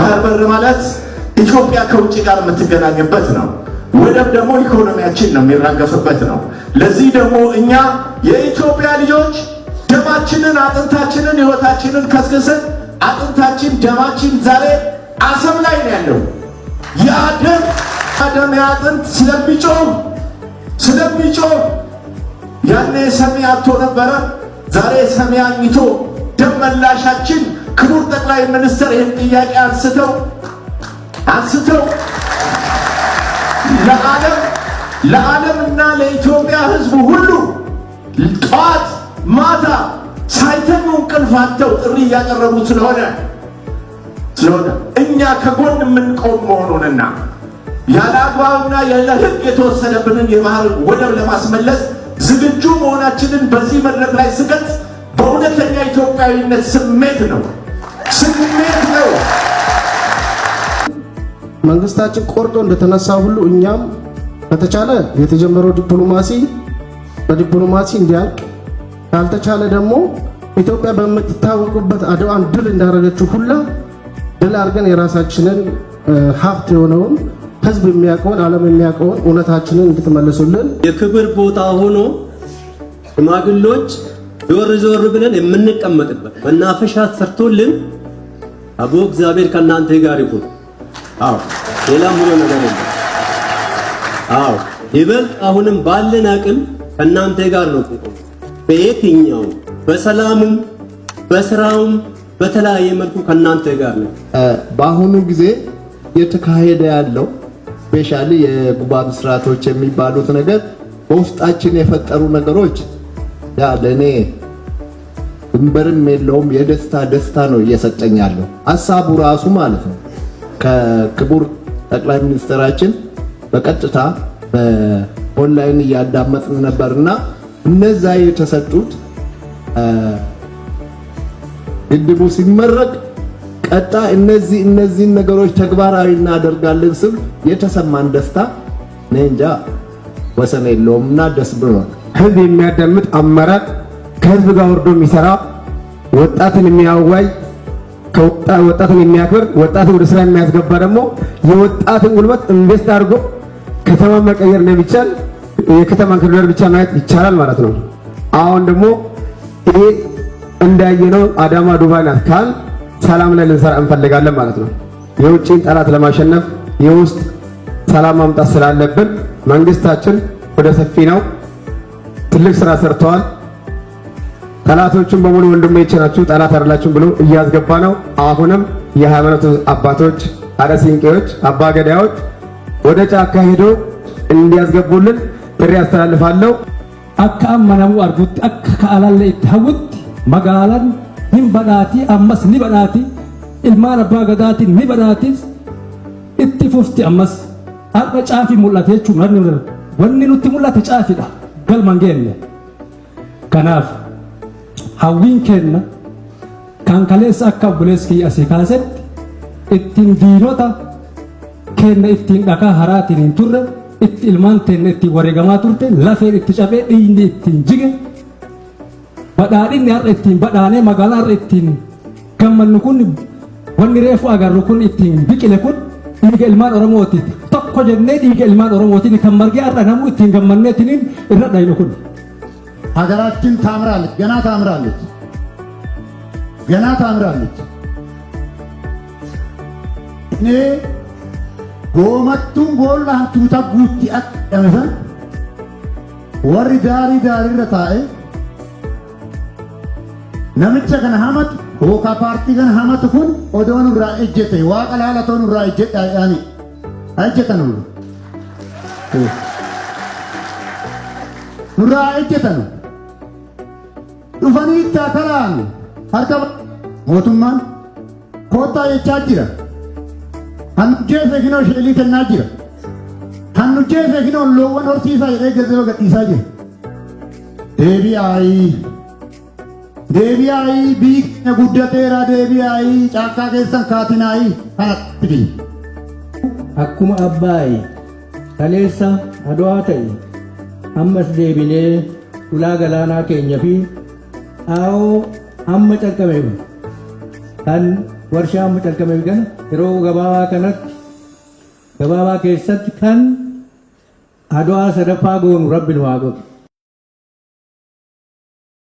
ባህር በር ማለት ኢትዮጵያ ከውጭ ጋር የምትገናኝበት ነው። ወደብ ደግሞ ኢኮኖሚያችን ነው የሚራገፍበት ነው። ለዚህ ደግሞ እኛ የኢትዮጵያ ልጆች ደማችንን አጥንታችንን ህይወታችንን ከስክሰን አጥንታችን ደማችን ዛሬ አሰብ ላይ ነው ያለው። ያደም ያጥንት ስለሚጮህ ያኔ ሰሚ አጥቶ ነበረ። ዛሬ ሰሚ አግኝቶ ደም መላሻችን ክቡር ጠቅላይ ሚኒስትር ይህን ጥያቄ አንስተው ለዓለምና ለኢትዮጵያ ህዝብ ሁሉ ጠዋት ማታ ሳይተኙ እንቅልፍ አጥተው ጥሪ እያቀረቡ ስለሆነ እኛ ከጎን የምንቆም መሆኑንና ያለ አግባብና ያለ ህግ የተወሰደብንን የባህር ወደብ ለማስመለስ ዝግጁ መሆናችንን በዚህ መድረክ ላይ ስገልጽ በእውነተኛ ኢትዮጵያዊነት ስሜት ነው። መንግስታችን ቆርጦ እንደተነሳ ሁሉ እኛም ከተቻለ የተጀመረው በዲፕሎማሲ እንዲያልቅ ካልተቻለ ደግሞ ኢትዮጵያ በምትታወቅበት አድዋን ድል እንዳደረገችው ሁላ ድል አድርገን የራሳችንን ሀብት የሆነውን ህዝብ የሚያውቀውን ዓለም የሚያውቀውን እውነታችንን እንድትመልሱልን የክብር ቦታ ሆኖ ሽማግሌዎች ዞር ብለን የምንቀመጥበት መናፈሻ ሰርቶልን አቦ እግዚአብሔር ከእናንተ ጋር ይሁን። ሌላም ሆኖ ነገር የለም። ይበልጥ አሁንም ባለን አቅም ከእናንተ ጋር ነው። በየትኛው በሰላሙም በስራውም በተለያየ መልኩ ከእናንተ ጋር ነው። በአሁኑ ጊዜ የተካሄደ ያለው ስፔሻሊ የጉባ ስርዓቶች የሚባሉት ነገር በውስጣችን የፈጠሩ ነገሮች ለኔ ድንበርም የለውም የደስታ ነው እየሰጠኛለሁ። ሐሳቡ ራሱ ማለት ነው ከክቡር ጠቅላይ ሚኒስትራችን በቀጥታ በኦንላይን እያዳመጥን ነበርና እነዛ የተሰጡት ግድቡ ሲመረቅ ቀጣ እነዚህን ነገሮች ተግባራዊ እናደርጋለን ስል የተሰማን ደስታ ነንጃ ወሰን የለውምና ደስ ብሎናል። ህዝብ የሚያዳምጥ አመራር ከህዝብ ጋር ወርዶ የሚሰራ ወጣትን የሚያዋይ ወጣትን የሚያክብር ወጣትን ወደ ስራ የሚያስገባ ደግሞ የወጣትን ጉልበት ኢንቨስት አድርጎ ከተማ መቀየር እንደሚቻል የከተማን ክልል ብቻ ማየት ይቻላል ማለት ነው። አሁን ደግሞ ይሄ እንዳየነው አዳማ ዱባይ ናት ካል ሰላም ላይ ልንሰራ እንፈልጋለን ማለት ነው። የውጭን ጠላት ለማሸነፍ የውስጥ ሰላም ማምጣት ስላለብን መንግስታችን ወደ ሰፊ ነው። ትልቅ ስራ ሰርተዋል። ጠላቶቹን በሙሉ ወንድሞቼ ናችሁ ጠላት አይደላችሁም ብሎ እያስገባ ነው። አሁንም የሃይማኖት አባቶች፣ አረሲንቄዎች፣ አባገዳዮች ወደ ጫካ ሄዶ እንዲያስገቡልን ጥሪ አስተላልፋለሁ። አካማናሙ አርጉት አካላለ ይታውት መጋላን ሂምባዳቲ አመስ ኒባዳቲ ኢልማን አባገዳቲ ኒባዳቲስ ኢትፉፍቲ አመስ አርጫፊ ሙላቴቹ ማንነር ወንኑት ሙላቴ ጫፊዳ ገልማንገነ ከናፍ ሀዊን ከነ ካንካሌስ አካቡሌስኪ አሲካሰት ኢቲን ዲኖታ ከነ ኢቲን ዳካ ሀራቲን ቱረ ኢት ኢልማን ተነ ኢቲ ወሬጋማ ቱርቴ ላፌር ኢቲ ጫቤ ኢንዲ ኢቲን ጅገ badhaadhin har'a ittiin badhaanee magaalaa har'a ittiin gammannu kun wanni reefu agarru kun ittiin biqile kun dhiiga ilmaan Oromootiiti. Tokko jennee dhiiga ilmaan Oromootiin kan margee har'a namu ittiin gammanneetiin irra dhaynu kun. ሀገራችን ታምራለች፣ ገና ታምራለች። እኔ ጎመቱን ቦላን ቱታ ጉቲ አቀመሰን ወሪ ዳሪ ረታኤ namicha kana hamatu hooka paartii kana hamatu kun odoon irraa ejjete waaqa laalatoon irraa ejjedha yaani ejjetan nurraa ejjetan dhufanii taatalaan harka mootummaan koottaa jechaa jira hannu jeefe kinoo sheelii kennaa jira hannu jeefe kinoo loowwan horsiisaa jedhee gazeba gadhiisaa jira deebi'aayi biikna guddateera deebi'aayi caakkaa keessan kaatinaayi kanatti akkuma abbaayi kaleessa adwaa ta'e ammas deebinee ulaa galaanaa keenya fi aawoo amma calqabeef kan warshaa amma calqabeef kana yeroo gabaabaa keessatti kan adwaa sadaffaa goonu rabbi nu haa godhu.